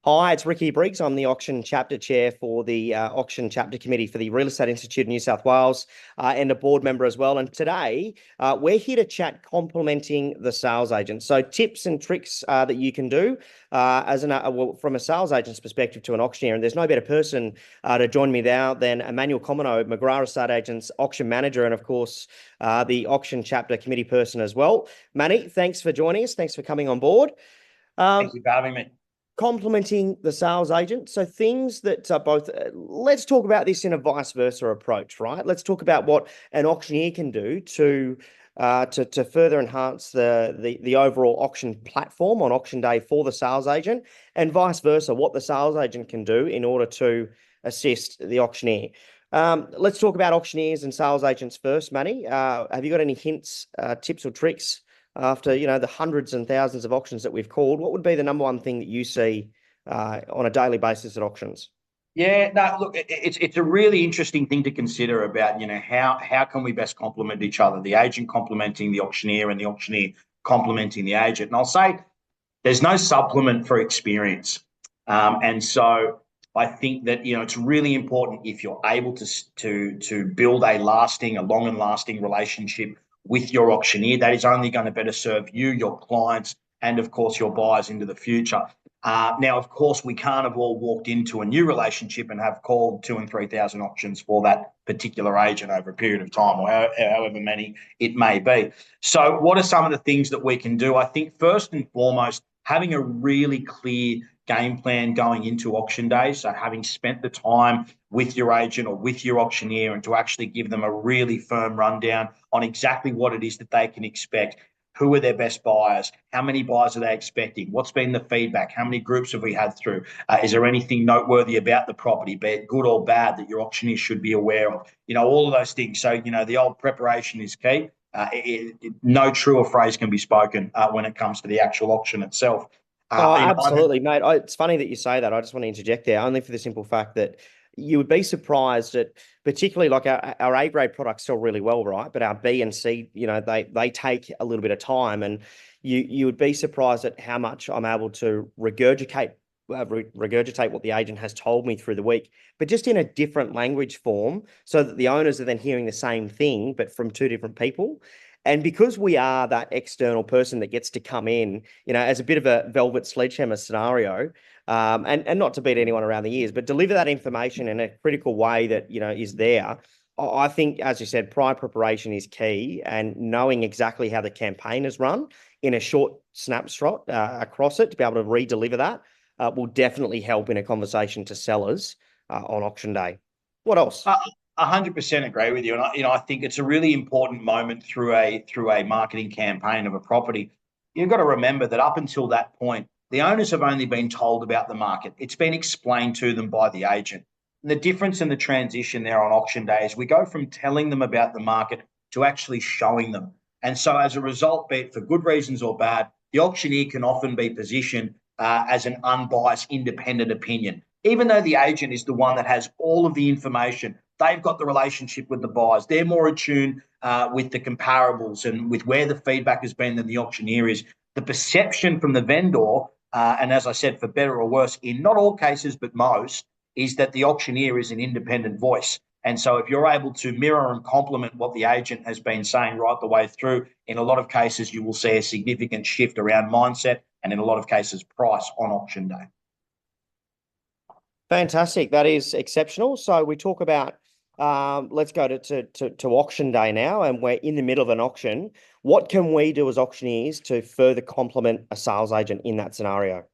Hi, it's Ricky Briggs. I'm the Auction Chapter Chair for the Auction Chapter Committee for the Real Estate Institute of New South Wales and a board member as well. And today we're here to chat complementing the sales agent. So tips and tricks that you can do from a sales agent's perspective to an auctioneer. And there's no better person to join me now than Emanuel Comino, McGrath Estate Agents Auction Manager, and of course the Auction Chapter Committee person as well. Manny, thanks for joining us. Thanks for coming on board. Thank you for having me. Complementing the sales agent. So things that are both, let's talk about this in a vice versa approach, right? Let's talk about what an auctioneer can do to further enhance the overall auction platform on auction day for the sales agent, and vice versa, what the sales agent can do in order to assist the auctioneer. Let's talk about auctioneers and sales agents first, Manny. Have you got any hints, tips or tricks after, the hundreds and thousands of auctions that we've called? What would be the number one thing that you see on a daily basis at auctions? Yeah, no, look, it's a really interesting thing to consider about, how can we best complement each other, the agent complementing the auctioneer and the auctioneer complementing the agent. And I'll say there's no supplement for experience. And so I think that, it's really important if you're able to build a long and lasting relationship with your auctioneer. That is only going to better serve you, your clients, and of course your buyers into the future. Now, of course, we can't have all walked into a new relationship and have called 2,000 and 3,000 auctions for that particular agent over a period of time, or however many it may be. So what are some of the things that we can do? I think first and foremost, having a really clear game plan going into auction days. So having spent the time with your agent or with your auctioneer, and to actually give them a really firm rundown on exactly what it is that they can expect. Who are their best buyers? How many buyers are they expecting? What's been the feedback? How many groups have we had through? Is there anything noteworthy about the property, be it good or bad, that your auctioneer should be aware of? All of those things. So, the old preparation is key. No truer phrase can be spoken when it comes to the actual auction itself. Absolutely, mate. It's funny that you say that. I just want to interject there, only for the simple fact that you would be surprised at, particularly like our A grade products sell really well, right? But our B and C, they take a little bit of time, and you would be surprised at how much I'm able to regurgitate what the agent has told me through the week, but just in a different language form, so that the owners are then hearing the same thing, but from two different people. And because we are that external person that gets to come in, as a bit of a velvet sledgehammer scenario, and not to beat anyone around the ears, but deliver that information in a critical way that, is there. I think, as you said, prior preparation is key, and knowing exactly how the campaign is run in a short snapshot across it to be able to re-deliver that will definitely help in a conversation to sellers on auction day. What else? 100% agree with you, and I think it's a really important moment through a marketing campaign of a property. You've got to remember that up until that point, the owners have only been told about the market. It's been explained to them by the agent. And the difference in the transition there on auction day is we go from telling them about the market to actually showing them. And so as a result, be it for good reasons or bad, the auctioneer can often be positioned as an unbiased, independent opinion. Even though the agent is the one that has all of the information, they've got the relationship with the buyers. They're more attuned with the comparables and with where the feedback has been than the auctioneer is. The perception from the vendor, and as I said, for better or worse, in not all cases, but most, is that the auctioneer is an independent voice. And so if you're able to mirror and complement what the agent has been saying right the way through, in a lot of cases, you will see a significant shift around mindset, and in a lot of cases, price on auction day. Fantastic. That is exceptional. So we talk about, let's go to auction day now, and we're in the middle of an auction. What can we do as auctioneers to further complement a sales agent in that scenario?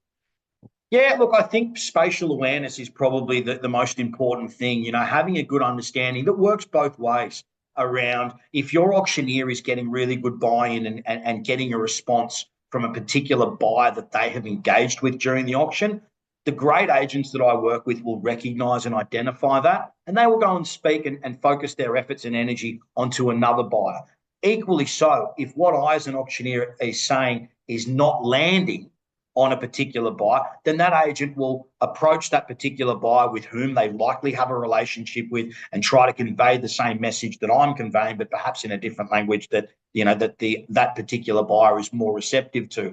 Yeah, look, I think spatial awareness is probably the most important thing, having a good understanding that works both ways around if your auctioneer is getting really good buy-in and getting a response from a particular buyer that they have engaged with during the auction. The great agents that I work with will recognise and identify that, and they will go and speak and focus their efforts and energy onto another buyer. Equally so, if what I as an auctioneer is saying is not landing on a particular buyer, then that agent will approach that particular buyer with whom they likely have a relationship with and try to convey the same message that I'm conveying, but perhaps in a different language that that particular buyer is more receptive to.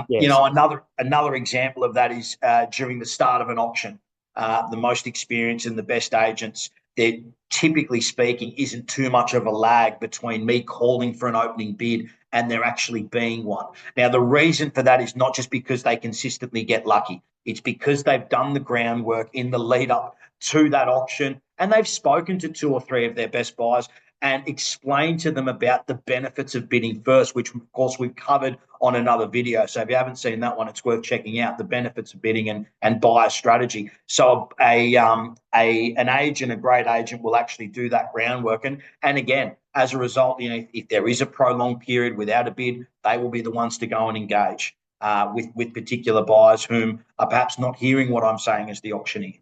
Yes. Another example of that is during the start of an auction. The most experienced and the best agents, there typically speaking isn't too much of a lag between me calling for an opening bid and there actually being one. Now, the reason for that is not just because they consistently get lucky. It's because they've done the groundwork in the lead up to that auction and they've spoken to 2 or 3 of their best buyers and explained to them about the benefits of bidding first, which of course we've covered on another video. So if you haven't seen that one, it's worth checking out, the benefits of bidding and buyer strategy. So an agent, a great agent, will actually do that groundwork. And again, as a result, if there is a prolonged period without a bid, they will be the ones to go and engage with particular buyers whom are perhaps not hearing what I'm saying as the auctioneer.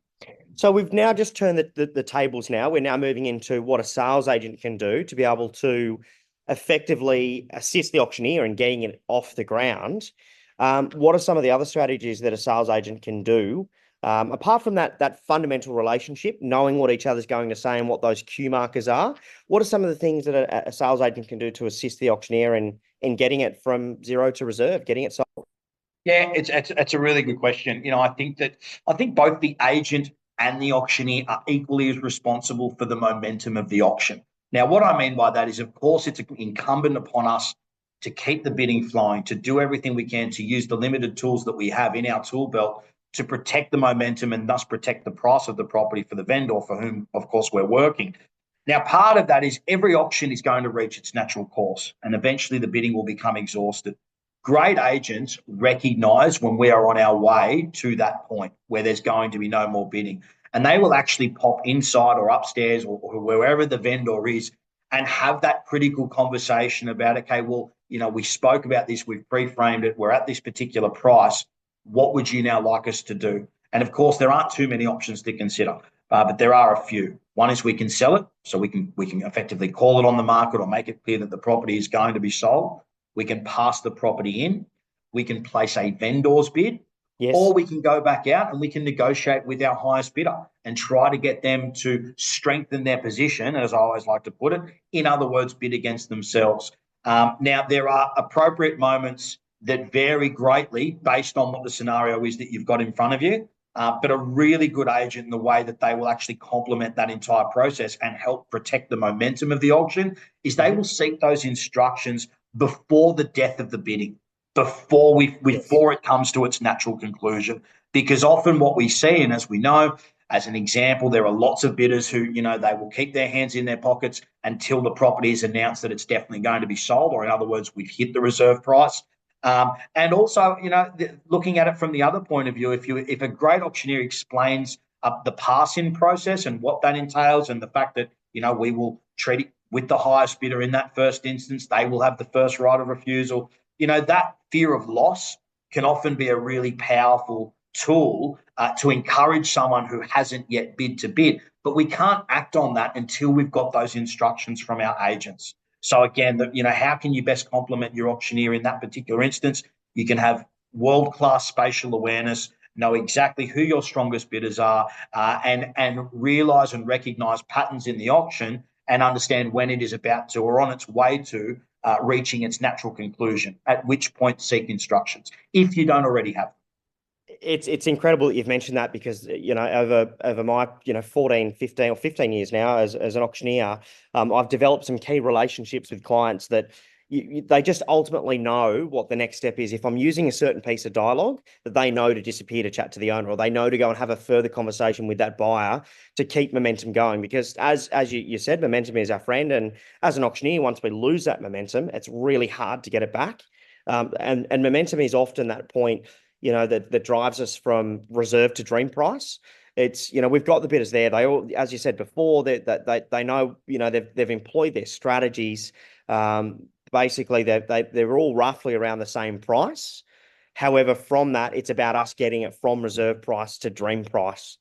So we've now just turned the tables now. We're now moving into what a sales agent can do to be able to effectively assist the auctioneer in getting it off the ground. What are some of the other strategies that a sales agent can do? Apart from that fundamental relationship, knowing what each other's going to say and what those cue markers are, what are some of the things that a sales agent can do to assist the auctioneer in getting it from zero to reserve, getting it sold? Yeah, it's a really good question. I think both the agent and the auctioneer are equally as responsible for the momentum of the auction. Now, what I mean by that is, of course, it's incumbent upon us to keep the bidding flowing, to do everything we can to use the limited tools that we have in our tool belt to protect the momentum and thus protect the price of the property for the vendor for whom, of course, we're working. Now, part of that is every auction is going to reach its natural course and eventually the bidding will become exhausted. Great agents recognize when we are on our way to that point where there's going to be no more bidding. And they will actually pop inside or upstairs or wherever the vendor is and have that critical conversation about, okay, well, we spoke about this, we've pre-framed it, we're at this particular price. What would you now like us to do? And of course, there aren't too many options to consider, but there are a few. One is we can sell it, so we can effectively call it on the market or make it clear that the property is going to be sold. We can pass the property in, we can place a vendor's bid, Yes. or we can go back out and we can negotiate with our highest bidder and try to get them to strengthen their position, as I always like to put it, in other words, bid against themselves. Now, there are appropriate moments that vary greatly based on what the scenario is that you've got in front of you, but a really good agent in the way that they will actually complement that entire process and help protect the momentum of the auction is they will seek those instructions before the death of the bidding, before it comes to its natural conclusion. Because often what we see, and as we know, as an example, there are lots of bidders who, they will keep their hands in their pockets until the property is announced that it's definitely going to be sold, or in other words, we've hit the reserve price. And also, looking at it from the other point of view, if a great auctioneer explains the pass-in process and what that entails, and the fact that we will treat it with the highest bidder in that first instance, they will have the first right of refusal. That fear of loss can often be a really powerful tool to encourage someone who hasn't yet bid to bid. But we can't act on that until we've got those instructions from our agents. So again, how can you best complement your auctioneer in that particular instance? You can have world-class spatial awareness, know exactly who your strongest bidders are, and realize and recognize patterns in the auction and understand when it is about to or on its way to reaching its natural conclusion, at which point seek instructions, if you don't already have them. It's incredible that you've mentioned that because, over my, 14, 15 or 15 years now as an auctioneer, I've developed some key relationships with clients that they just ultimately know what the next step is. If I'm using a certain piece of dialogue, that they know to disappear to chat to the owner, or they know to go and have a further conversation with that buyer to keep momentum going. Because as you said, momentum is our friend. And as an auctioneer, once we lose that momentum, it's really hard to get it back. And momentum is often that point, that drives us from reserve to dream price. It's, we've got the bidders there. They all, as you said before, they know, they've employed their strategies. Basically, they're all roughly around the same price. However, from that, it's about us getting it from reserve price to dream price.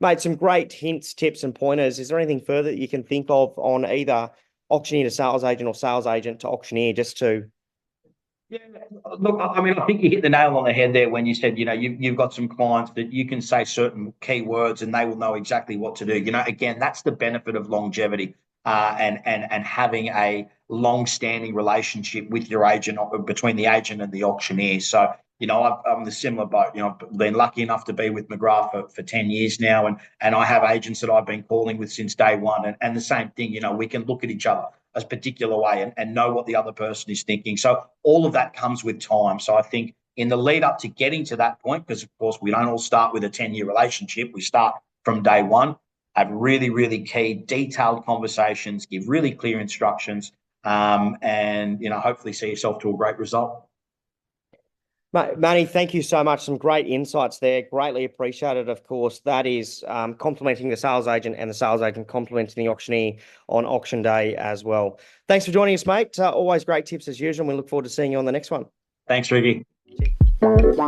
Mate, some great hints, tips, and pointers. Is there anything further that you can think of on either auctioneer to sales agent or sales agent to auctioneer, just to Yeah, look, I mean, I think you hit the nail on the head there when you said, you've got some clients that you can say certain keywords and they will know exactly what to do. Again, that's the benefit of longevity, and having a long-standing relationship with your agent, between the agent and the auctioneer. So, I'm the similar boat. I've been lucky enough to be with McGrath for 10 years now, and I have agents that I've been calling with since day one. And the same thing, we can look at each other a particular way, and know what the other person is thinking. So all of that comes with time. So I think in the lead up to getting to that point, because of course we don't all start with a 10-year relationship, we start from day one, have really, really key detailed conversations, give really clear instructions, and hopefully see yourself to a great result. Manny, thank you so much. Some great insights there. Greatly appreciated, of course. That is complementing the sales agent, and the sales agent complementing the auctioneer on auction day as well. Thanks for joining us, mate. Always great tips as usual. We look forward to seeing you on the next one. Thanks, Ricky. Cheers.